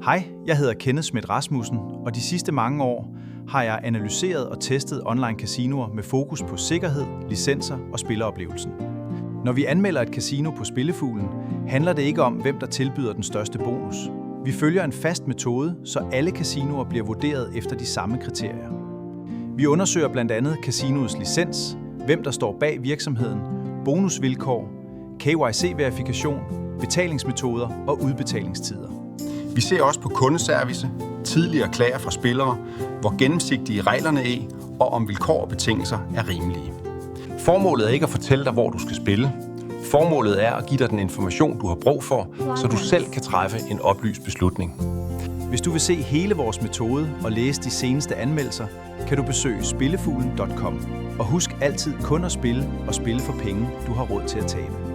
Hej, jeg hedder Kenneth Schmidt Rasmussen, og de sidste mange år har jeg analyseret og testet online casinoer med fokus på sikkerhed, licenser og spilleroplevelsen. Når vi anmelder et casino på Spillefuglen, handler det ikke om, hvem der tilbyder den største bonus. Vi følger en fast metode, så alle casinoer bliver vurderet efter de samme kriterier. Vi undersøger blandt andet casinoets licens, hvem der står bag virksomheden, bonusvilkår, KYC-verifikation, betalingsmetoder og udbetalingstider. Vi ser også på kundeservice, tidligere klager fra spillere, hvor gennemsigtige reglerne er, og om vilkår og betingelser er rimelige. Formålet er ikke at fortælle dig, hvor du skal spille. Formålet er at give dig den information, du har brug for, så du selv kan træffe en oplyst beslutning. Hvis du vil se hele vores metode og læse de seneste anmeldelser, kan du besøge spillefuglen.com. Og husk altid kun at spille og spille for penge, du har råd til at tabe.